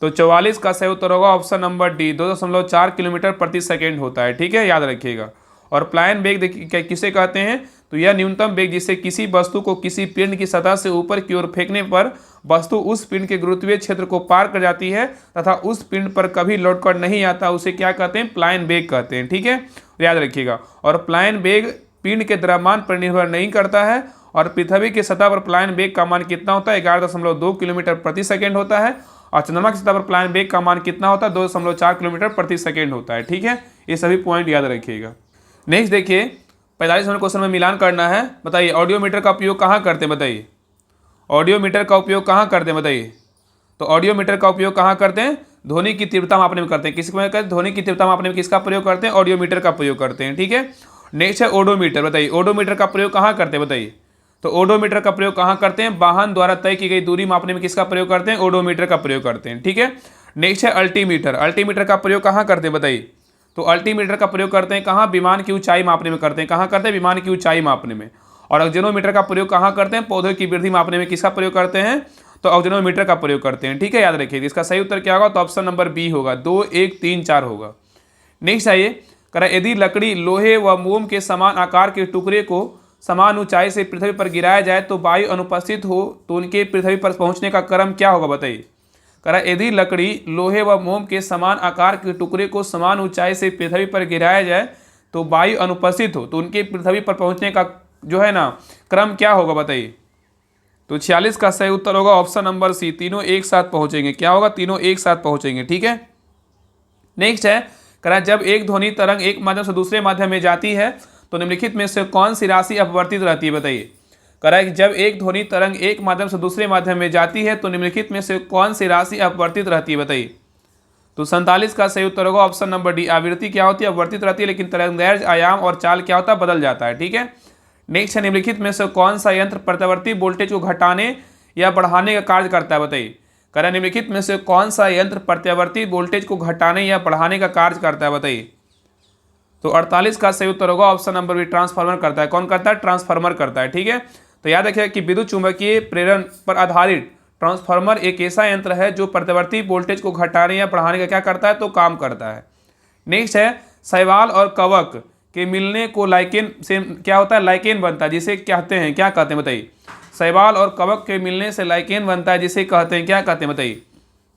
तो 44 का सही उत्तर होगा ऑप्शन नंबर डी, 2.4 किलोमीटर प्रति सेकेंड होता है। ठीक है, याद रखिएगा। और पलायन वेग देखिए किसे कहते हैं, तो यह न्यूनतम वेग जिससे किसी वस्तु को किसी पिंड की सतह से ऊपर की ओर फेंकने पर वस्तु उस पिंड के गुरुत्वीय क्षेत्र को पार कर जाती है तथा उस पिंड पर कभी लौटकर नहीं आता, उसे क्या कहते हैं, पलायन वेग कहते हैं। ठीक है, याद रखिएगा। और पलायन वेग पिंड के द्रव्यमान पर निर्भर नहीं करता है। और पृथ्वी की सतह पर पलायन वेग का मान कितना होता है, 11.2 किलोमीटर प्रति सेकेंड होता है। और चंद्रमा की सतह पर पलायन वेग का मान कितना होता है, 2.4 किलोमीटर प्रति सेकेंड होता है। ठीक है, ये सभी पॉइंट याद रखिएगा। नेक्स्ट देखिए, 45 नंबर क्वेश्चन में मिलान करना है। बताइए, ऑडियोमीटर का उपयोग कहाँ करते हैं, बताइए। ऑडियोमीटर का उपयोग कहाँ करते हैं, बताइए। तो ऑडियोमीटर का उपयोग कहाँ करते हैं, ध्वनि की तीव्रता मापने में करते हैं। किसके में, ध्वनि की तीव्रता मापने में किसका प्रयोग करते हैं, ऑडियोमीटर का प्रयोग करते हैं। ठीक है, नेक्स्ट है ओडोमीटर। बताइए, ओडोमीटर का प्रयोग कहाँ करते हैं, बताइए। तो ओडोमीटर का प्रयोग कहाँ करते हैं, वाहन द्वारा तय की गई दूरी मापने में किसका प्रयोग करते हैं, ओडोमीटर का प्रयोग करते हैं। ठीक है, नेक्स्ट है अल्टीमीटर। अल्टीमीटर का प्रयोग कहाँ करते हैं, बताइए। तो अल्टीमीटर का प्रयोग करते हैं कहाँ, विमान की ऊंचाई मापने में करते हैं। कहाँ करते हैं, विमान की ऊंचाई मापने में। और ऑक्जेनोमीटर का प्रयोग कहाँ करते हैं, पौधों की वृद्धि मापने में किसका प्रयोग करते हैं, तो ऑक्जेनोमीटर का प्रयोग करते हैं। ठीक है, याद रखिए। इसका सही उत्तर क्या होगा, तो ऑप्शन नंबर बी होगा, 2 1 3 4 होगा। नेक्स्ट आइए, कह रहा है यदि लकड़ी लोहे व मोम के समान आकार के टुकड़े को समान ऊंचाई से पृथ्वी पर गिराया जाए तो वायु अनुपस्थित हो तो उनके पृथ्वी पर पहुंचने का क्रम क्या होगा, बताइए। कह रहा है यदि लकड़ी लोहे व मोम के समान आकार के टुकड़े को समान ऊंचाई से पृथ्वी पर गिराया जाए तो वायु अनुपस्थित हो तो उनके पृथ्वी पर पहुंचने का जो है ना क्रम क्या होगा, बताइए। तो 46 का सही उत्तर होगा ऑप्शन नंबर सी, तीनों एक साथ पहुंचेंगे। क्या होगा, तीनों एक साथ पहुंचेंगे। ठीक है, नेक्स्ट है, कह रहा है जब एक ध्वनि तरंग एक माध्यम से दूसरे माध्यम में जाती है तो निम्नलिखित में से कौन सी राशि अपवर्तित रहती है, बताइए। कह रहा है कि जब एक ध्वनि तरंग एक माध्यम से दूसरे माध्यम में जाती है तो निम्नलिखित में से कौन सी राशि अपवर्तित रहती है, बताइए। तो 47 का सही उत्तर होगा ऑप्शन नंबर डी, आवृत्ति क्या होती है, अपवर्तित रहती है, लेकिन तरंगदैर्घ्य आयाम और चाल क्या होता है, बदल जाता है। ठीक है, नेक्स्ट है, निम्नलिखित में से कौन सा यंत्र प्रत्यावर्ती वोल्टेज को घटाने या बढ़ाने का कार्य करता है, बताइए। कह रहा है निम्नलिखित में से कौन सा यंत्र प्रत्यावर्ती वोल्टेज को घटाने या बढ़ाने का कार्य करता है, बताइए। तो 48 का सही उत्तर होगा ऑप्शन नंबर बी, ट्रांसफार्मर करता है। कौन करता है? ट्रांसफार्मर करता है। ठीक है, तो याद रखिए कि विद्युत चुंबकीय प्रेरण पर आधारित ट्रांसफार्मर एक ऐसा यंत्र है जो प्रत्यावर्ती वोल्टेज को घटाने या बढ़ाने का क्या करता है? तो काम करता है। नेक्स्ट है शैवाल और कवक के मिलने को लाइकेन से क्या होता है? लाइकेन बनता है, जिसे कहते हैं, क्या कहते हैं बताइए। शैवाल और कवक के मिलने से लाइकेन बनता है, जिसे कहते हैं, क्या कहते हैं बताइए।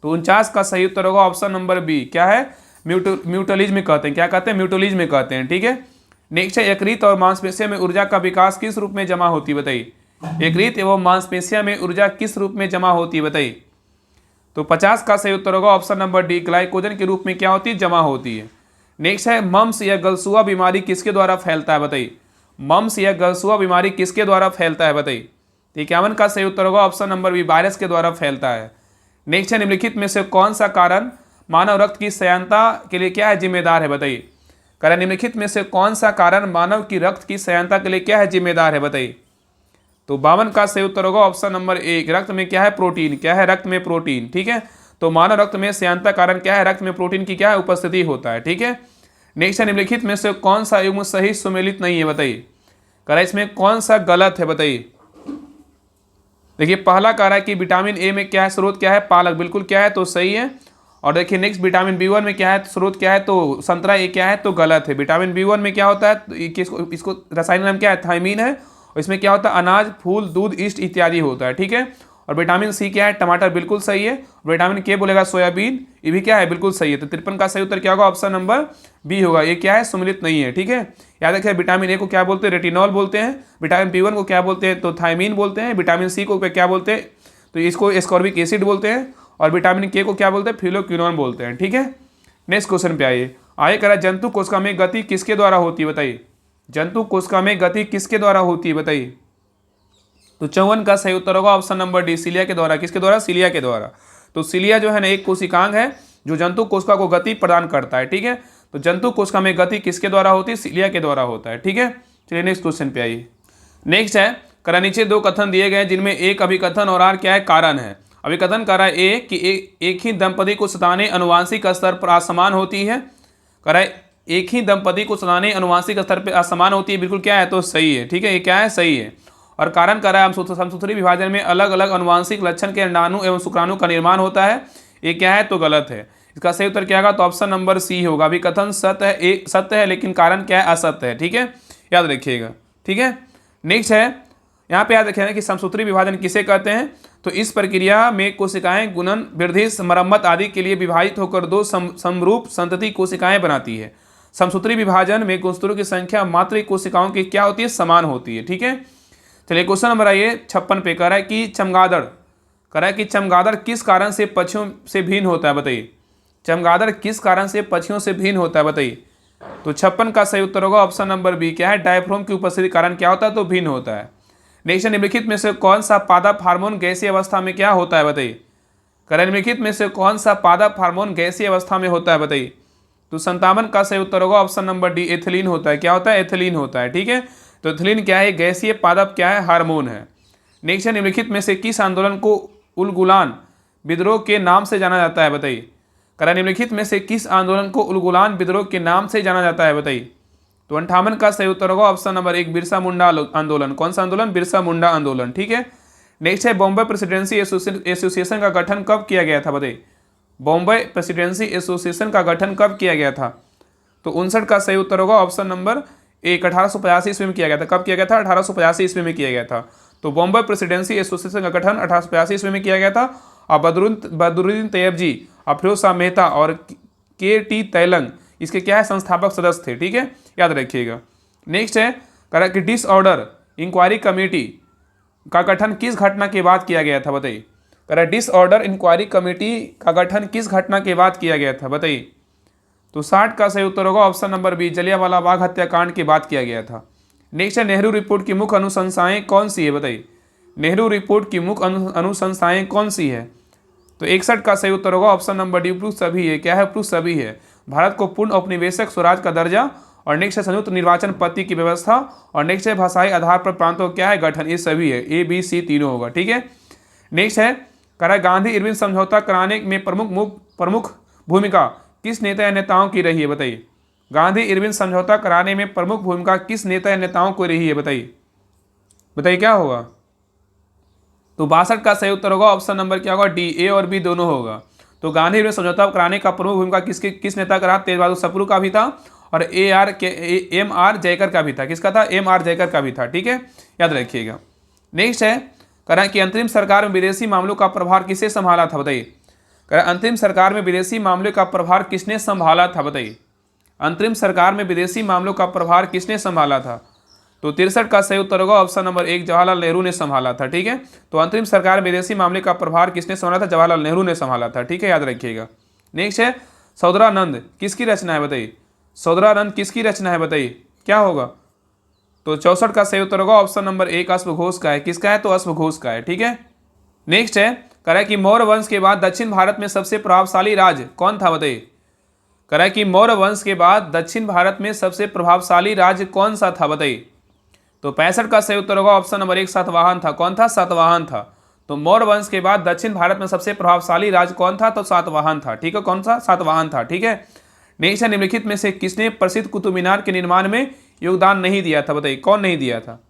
तो 49 का सही उत्तर होगा ऑप्शन नंबर बी, क्या है? म्यूटलिज्म कहते हैं। क्या कहते हैं? म्यूटलिज्म कहते हैं। ठीक है, नेक्स्ट है यकृत और मांसपेशियों में ऊर्जा का विकास किस रूप में जमा होती है, बताइए। यकृत एवं मांसपेशियों में ऊर्जा किस रूप में जमा होती है, बताइए। तो 50 का सही उत्तर होगा ऑप्शन नंबर डी, ग्लाइकोजन के रूप में क्या होती है? जमा होती है। नेक्स्ट है मम्स या गलसुआ बीमारी किसके द्वारा फैलता है, बताइए। मम्स या गलसुआ बीमारी किसके द्वारा फैलता है, बताइए। 51 का सही उत्तर होगा ऑप्शन नंबर बी, वायरस के द्वारा फैलता है। नेक्स्ट है निम्नलिखित में से कौन सा कारण मानव रक्त की सयांता के लिए क्या है? जिम्मेदार है, बताइए। कारण निम्नलिखित में से कौन सा कारण मानव की रक्त की सयांता के लिए क्या है? जिम्मेदार है, बताइए। तो 52 का सही उत्तर होगा ऑप्शन नंबर एक, रक्त में क्या है? प्रोटीन। क्या है? रक्त में प्रोटीन। ठीक है, तो मानव रक्त में सयांता कारण क्या है? रक्त में प्रोटीन की क्या है? उपस्थिति होता है। ठीक है, नेक्स्ट है निम्नलिखित में से कौन सा युग्म सही सुमेलित नहीं है, बताइए। कह इसमें कौन सा गलत है, बताइए। देखिए पहला कह रहा है कि विटामिन ए में क्या है? स्रोत क्या है? पालक। बिल्कुल क्या है? तो सही है। और देखिए नेक्स्ट विटामिन बी वन में क्या है? स्रोत क्या है? तो संतरा। ये क्या है? तो गलत है। विटामिन बी वन में क्या होता है? तो इसको रासायनिक नाम क्या है? थायमीन है। और इसमें क्या होता है? अनाज, फूल, दूध, ईस्ट इत्यादि होता है। ठीक है, और विटामिन सी क्या है? टमाटर। बिल्कुल सही है। विटामिन के बोलेगा सोयाबीन, ये भी क्या है? बिल्कुल सही है। तो 53 का सही उत्तर क्या होगा? ऑप्शन नंबर बी होगा। ये क्या है? सुमिलित नहीं है। ठीक है, याद रखिए विटामिन ए को क्या बोलते हैं? रेटिनॉल बोलते हैं। विटामिन बी वन को क्या बोलते हैं? तो थायमीन बोलते हैं। विटामिन सी को क्या बोलते हैं? तो इसको एस्कॉर्बिक एसिड बोलते हैं। और विटामिन के को क्या बोलते हैं? फिलोक्विनोन बोलते हैं। ठीक है, नेक्स्ट क्वेश्चन पे आइए करा जंतु कोशिका में गति किसके द्वारा होती है, बताइए। जंतु कोशिका में गति किसके द्वारा होती है, बताइए। तो 54 का सही उत्तर होगा ऑप्शन नंबर डी, सीलिया के द्वारा। किसके द्वारा? सीलिया के द्वारा। तो सीलिया जो है ना एक कोशिकांग है जो जंतु कोशिका को गति प्रदान करता है। ठीक है, तो जंतु कोशिका में गति किसके द्वारा होती है? सीलिया के द्वारा होता है। ठीक है, चलिए नेक्स्ट क्वेश्चन पे आइए। नेक्स्ट है करा नीचे दो कथन दिए गए जिनमें एक अभिकथन और आर क्या है? कारण है। अभिकथन करा ए कि एक ही दंपति को संतानें अनुवांशिक स्तर पर असमान होती है। करा एक ही दंपति को संतानें अनुवांशिक स्तर पर असमान होती है। बिल्कुल क्या है? तो सही है। ठीक है, ये क्या है? सही है। और कारण करा है समसूत्री विभाजन में अलग अलग अनुवांशिक लक्षण के अंडाणु एवं शुक्राणु का निर्माण होता है। ये क्या है? तो गलत है। इसका सही उत्तर क्या होगा? तो ऑप्शन नंबर सी होगा। अभी कथन सत्य है, एक सत्य है, लेकिन कारण क्या है? असत्य है। ठीक है, याद रखिएगा। ठीक है, नेक्स्ट है यहाँ पे याद रखिएगा कि समसूत्री विभाजन किसे कहते हैं? तो इस प्रक्रिया में कोशिकाएं गुणन, वृद्धि, मरम्मत आदि के लिए विभाजित होकर दो समरूप संतति कोशिकाएं बनाती है। समसूत्री विभाजन में गुणसूत्रों की संख्या मात्र कोशिकाओं की क्या होती है? समान होती है। ठीक है, चलिए क्वेश्चन नंबर आइए 56 पे। कह रहा है कि चमगादड़ किस कारण से पक्षियों से भिन्न होता है, बताइए। चमगादड़ किस कारण से पक्षियों से भिन्न होता है, बताइए। तो 56 का सही उत्तर होगा ऑप्शन नंबर बी, क्या है? डायफ्राम की उपस्थिति कारण क्या होता है? तो भिन्न होता है। नेक्स्ट निम्नलिखित में से कौन सा पादप हार्मोन गैसीय अवस्था में क्या होता है, बताइए। करें निम्नलिखित में से कौन सा पादप हार्मोन गैसीय अवस्था में होता है, बताइए। तो 57 का सही उत्तर होगा ऑप्शन नंबर डी, एथिलीन होता है। क्या होता है? एथिलीन होता है। ठीक है, तो एथिलीन क्या है? गैसीय पादप क्या है? हार्मोन है। नेक्स्ट है निम्नलिखित में से किस आंदोलन को उलगुलान विद्रोह के नाम से जाना जाता है, बताइए। करें निम्नलिखित में से किस आंदोलन को उलगुलान विद्रोह के नाम से जाना जाता है, बताइए। तो 58 का सही उत्तर होगा ऑप्शन नंबर एक, बिरसा मुंडा आंदोलन। कौन सा आंदोलन? बिरसा मुंडा आंदोलन। ठीक है, नेक्स्ट है बॉम्बे प्रेसिडेंसी एसोसिएशन का गठन कब किया गया था, बताइए। बॉम्बे प्रेसिडेंसी एसोसिएशन का गठन कब किया गया था? तो 59 का सही उत्तर होगा ऑप्शन नंबर एक, 1885 ईस्वी में किया गया था। कब किया गया था? 1885 ईस्वी में किया गया था। तो बॉम्बे प्रेसिडेंसी एसोसिएशन का गठन 1885 ईस्वी में किया गया था। और बदरुद्दीन तैयब जी, फिरोज शाह मेहता और के.टी. तैलंग इसके क्या है? संस्थापक सदस्य थे। ठीक है, याद रखिएगा। नेक्स्ट है करा कि डिसऑर्डर इंक्वायरी कमेटी का गठन किस घटना के बाद किया गया था, बताइए। करा डिसऑर्डर इंक्वायरी कमेटी का गठन किस घटना के बाद किया गया था, बताइए। तो 60 का सही उत्तर होगा option number B, Jallianwala Bagh हत्याकांड के बाद किया गया था। नेक्स्ट है नेहरू रिपोर्ट की मुख्य अनुशंसाएं कौन सी है, बताइए। नेहरू रिपोर्ट की मुख्य अनुशंसाएं कौन सी है? तो 61 का सही उत्तर होगा ऑप्शन नंबर डी, उपयुक्त सभी है। क्या है? उपयुक्त सभी है। भारत को पूर्ण औपनिवेशिक स्वराज का दर्जा, और नेक्स्ट है संयुक्त निर्वाचन पद्धति की व्यवस्था, और नेक्स्ट है भाषाई आधार पर प्रांतों क्या है? गठन। ये सभी है, ए बी सी तीनों होगा। ठीक है, नेक्स्ट है कह रहा है गांधी इरविन समझौता कराने में प्रमुख भूमिका किस नेता या नेताओं की रही है, बताइए। गांधी इरविन समझौता कराने में प्रमुख भूमिका किस नेता या नेताओं को रही है, बताइए। बताइए क्या होगा। तो 62 का सही उत्तर होगा ऑप्शन नंबर क्या होगा, डी, ए और बी दोनों होगा। तो गांधी इरविन समझौता कराने का प्रमुख भूमिका किस नेता का रहा, तेज बहादुर सप्रू का भी था और एम आर जयकर का भी था। किसका था, एम आर जयकर का भी था, ठीक है, याद रखिएगा। नेक्स्ट है, कह रहा है कि अंतरिम सरकार में विदेशी मामलों का प्रभार किसे संभाला था, बताइए। कह रहा है अंतरिम सरकार में विदेशी मामले का प्रभार किसने संभाला था, बताइए। अंतरिम सरकार में विदेशी मामलों का प्रभार किसने संभाला था। तो 63 का सही उत्तर होगा ऑप्शन नंबर 1, जवाहरलाल नेहरू ने संभाला था, ठीक है। तो अंतरिम सरकार में विदेशी मामले का प्रभार किसने संभाला था, जवाहरलाल नेहरू ने संभाला था, ठीक है, याद रखिएगा। नेक्स्ट है, सौदरानंद किसकी रचना है, बताइए। सौदरानंद किसकी रचना है, बताइए, क्या होगा। तो 64 का सही उत्तर होगा ऑप्शन नंबर 1, अश्वघोष का है। किसका है, तो अश्वघोष का है, ठीक है। नेक्स्ट है, कह रहा है कि मौर्य वंश के बाद दक्षिण भारत में सबसे प्रभावशाली राज्य कौन था, बताइए। कह रहा है कि मौर्य वंश के बाद दक्षिण भारत में सबसे प्रभावशाली राज्य कौन सा था, बताइए। तो 65 का सही उत्तर होगा ऑप्शन नंबर 1, सातवाहन था। कौन था, सातवाहन था। तो मौर्य वंश के बाद दक्षिण भारत में सबसे प्रभावशाली राज्य कौन था, तो सातवाहन था, ठीक है, कौन सा, सातवाहन था, ठीक है। नेक्स्ट है, निम्नलिखित में से किसने प्रसिद्ध कुतुब मीनार के निर्माण में योगदान नहीं दिया था, बताइए, कौन नहीं दिया था।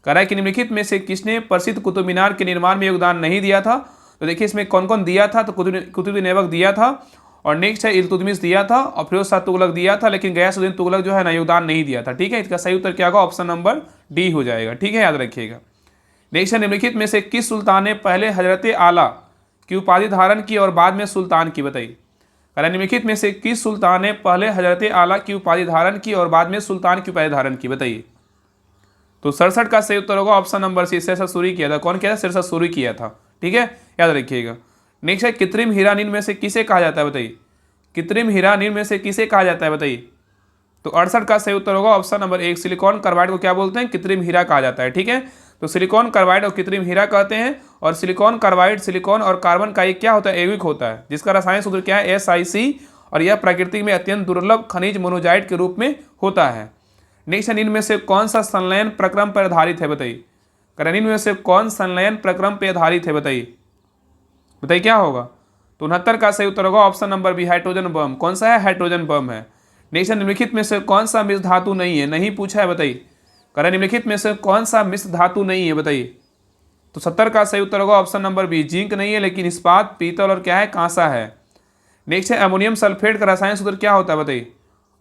कह रहा है कि निम्नलिखित में से किसने प्रसिद्ध कुतुब मीनार के निर्माण में योगदान नहीं दिया था। तो देखिए इसमें कौन कौन दिया था, तो कुतुबुद्दीन ऐबक दिया था और नेक्स्ट है इल्तुतमिश दिया था और फिरोज शाह तुगलक दिया था, लेकिन गयासुद्दीन तुगलक जो है ना योगदान नहीं दिया था, ठीक है। इसका सही उत्तर क्या होगा, ऑप्शन नंबर डी हो जाएगा, ठीक है, याद रखिएगा। नेक्स्ट है, निम्नलिखित में से किस सुल्तान ने पहले हजरत आला की उपाधि धारण की और बाद में सुल्तान की, बताइए। कह रहा है निम्नलिखित में से किस सुल्तान ने पहले हजरत आला की उपाधि धारण की और बाद में सुल्तान की उपाधि धारण की, बताइए। तो 67 का सही उत्तर होगा option number C, Shershah Suri किया था। कौन किया था, शेरशाह सूरी किया था, ठीक है, याद रखिएगा। नेक्स्ट है, कृत्रिम हीरा नील में से किसे कहा जाता है, बताइए। कृत्रिम हीरा नील में से किसे कहा जाता है, बताइए। तो 68 का सही उत्तर होगा ऑप्शन नंबर 1, सिलिकॉन कार्बाइड को क्या बोलते हैं, कृत्रिम हीरा कहा जाता है, ठीक है। तो सिलिकॉन कार्बाइड और कृत्रिम हीरा कहते हैं। और सिलिकॉन कार्बाइड सिलिकॉन और कार्बन का एक क्या होता है, यौगिक होता है, जिसका रासायनिक सूत्र क्या है, SiC, और यह प्रकृति में अत्यंत दुर्लभ खनिज मोनोजाइट के रूप में होता है। नेक्स्ट है, इनमें से कौन सा संलयन प्रक्रम पर आधारित है, बताइए। करेनिन में से कौन संलयन प्रक्रम पर आधारित है, बताइए। बताइए क्या होगा। तो 69 का सही उत्तर होगा option number B, hydrogen bomb. कौन सा है, हाइड्रोजन बम है। नेक्स्ट है, निम्नलिखित में से कौन सा मिश्र धातु नहीं है, नहीं पूछा है, बताइए। करें निम्नलिखित में से कौन सा मिश्र धातु नहीं है, बताइए। तो 70 का सही उत्तर होगा ऑप्शन नंबर बी, जिंक नहीं है, लेकिन इस्पात, पीतल और क्या है, कांसा है। नेक्स्ट है, अमोनियम सल्फेट का रासायनिक सूत्र क्या होता है, बताइए।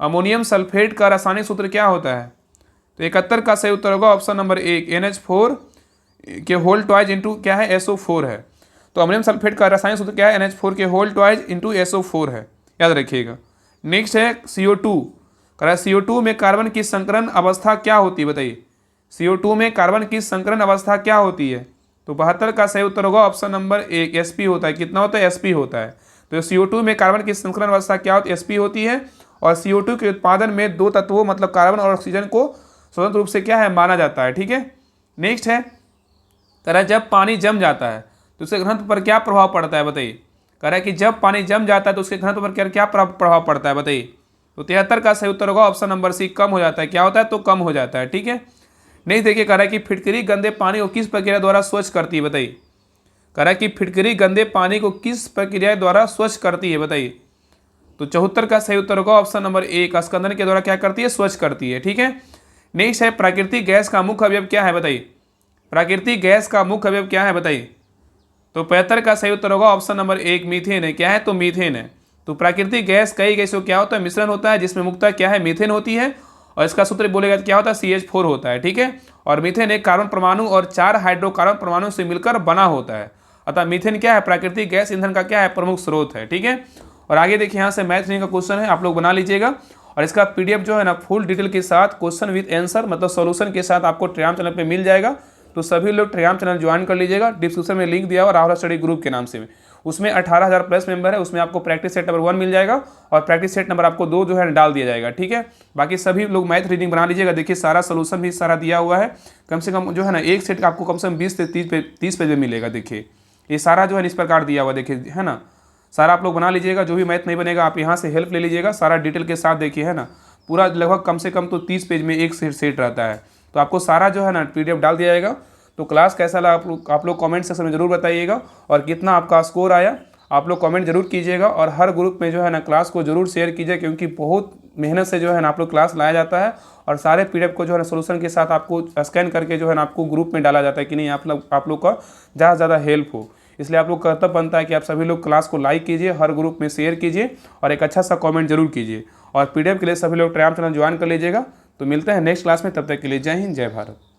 अमोनियम सल्फेट का रासायनिक सूत्र क्या होता है। तो 71 का सही उत्तर होगा ऑप्शन नंबर 1, NH4 के होल ट्वाइज इंटू क्या है, SO4 है। तो अमोनियम सल्फेट का रासायनिक सूत्र क्या है, NH4 के होल ट्वाइज इंटू SO4 है, याद रखिएगा। नेक्स्ट है, CO2 करा, CO2 में कार्बन की संकरण अवस्था क्या होती है, बताइए। CO2 में कार्बन की संकरण अवस्था क्या होती है। तो 72 का सही उत्तर होगा ऑप्शन नंबर 1, sp होता है। कितना होता है, sp होता है। तो CO2 में कार्बन की संकरण अवस्था क्या होती है, sp होती है। और CO2 के उत्पादन में दो तत्वों मतलब कार्बन और ऑक्सीजन को स्वतंत्र रूप से क्या है, माना जाता है, ठीक है। नेक्स्ट है, कह रहा है जब पानी जम जाता है तो उसके घनत्व पर क्या प्रभाव पड़ता है, बताइए। कह रहा है कि जब पानी जम जाता है तो उसके घनत्व पर क्या प्रभाव पड़ता है, बताइए। तो 73 का सही उत्तर होगा ऑप्शन नंबर सी, कम हो जाता है। क्या होता है, तो कम हो जाता है, ठीक है। नहीं देखिए, कह रहा है कि फिटकरी गंदे पानी को किस प्रक्रिया द्वारा स्वच्छ करती है, बताइए। कह रहा है कि फिटकरी गंदे पानी को किस प्रक्रिया द्वारा स्वच्छ करती है, बताइए। तो 74 का सही उत्तर होगा ऑप्शन नंबर 1, अस्कंदन के द्वारा क्या करती है, स्वच्छ करती है, ठीक है। नेक्स्ट है, प्राकृतिक गैस का मुख्य अवयव क्या है, बताइए। प्राकृतिक गैस का मुख्य अवयव क्या है, बताइए। तो 75 का सही उत्तर होगा ऑप्शन नंबर 1, मीथेन है। क्या है, तो मीथेन है। तो प्राकृतिक गैस कई गैसों क्या होता है, मिश्रण होता है, जिसमें मुख्यतः क्या है, मीथेन होती है। और इसका सूत्र बोलेगा क्या होता है, CH4 होता है, ठीक है। और मीथेन एक कार्बन परमाणु और 4 हाइड्रोकार्बन परमाणु से मिलकर बना होता है। अतः मीथेन क्या है, प्राकृतिक गैस ईंधन का क्या है, प्रमुख स्रोत है, ठीक है। और आगे देखिए, यहाँ से मैथ का क्वेश्चन है, आप लोग बना लीजिएगा। और इसका PDF जो है ना, फुल डिटेल के साथ क्वेश्चन विद आंसर मतलब सॉल्यूशन के साथ आपको टेलीग्राम चैनल पे मिल जाएगा। तो सभी लोग टेलीग्राम चैनल ज्वाइन कर लीजिएगा। डिस्क्रिप्शन में लिंक दिया हुआ राहुल स्टडी ग्रुप के नाम से, उसमें 18,000 प्लस मेंबर है। उसमें आपको प्रैक्टिस सेट नंबर 1 मिल जाएगा और प्रैक्टिस सेट नंबर आपको 2 जो है डाल दिया जाएगा, ठीक है। बाकी सभी लोग मैथ रीडिंग बना लीजिएगा। देखिए सारा सोल्यूशन भी सारा दिया हुआ है। कम से कम जो है ना, एक सेट का आपको कम से कम 20 से 30 पेज में मिलेगा। देखिए ये सारा जो है इस प्रकार दिया हुआ, देखिए है ना, सारा आप लोग बना लीजिएगा। जो भी मैथ नहीं बनेगा आप यहाँ से हेल्प ले लीजिएगा, सारा डिटेल के साथ देखिए, है ना। पूरा लगभग कम से कम तो 30 पेज में एक सेट रहता है। तो आपको सारा जो है ना PDF डाल दिया जाएगा। तो क्लास कैसा लगा आप लोग कमेंट सेक्शन में ज़रूर बताइएगा, और कितना आपका स्कोर आया आप लोग कमेंट जरूर कीजिएगा। और हर ग्रुप में जो है ना क्लास को जरूर शेयर कीजिए, क्योंकि बहुत मेहनत से जो है ना आप लोग क्लास लाया जाता है, और सारे पीडीएफ को जो है ना सोल्यूशन के साथ आपको स्कैन करके जो है ना आपको ग्रुप में डाला जाता है कि नहीं आप लोग का ज़्यादा से ज़्यादा हेल्प हो। इसलिए आप लोग कर्तव्य बनता है कि आप सभी लोग क्लास को लाइक कीजिए, हर ग्रुप में शेयर कीजिए, और एक अच्छा सा कमेंट जरूर कीजिए। और पीडीएफ के लिए सभी लोग ट्रायम्फ चैनल ज्वाइन कर लीजिएगा। तो मिलते हैं नेक्स्ट क्लास में, तब तक के लिए जय हिंद जय भारत।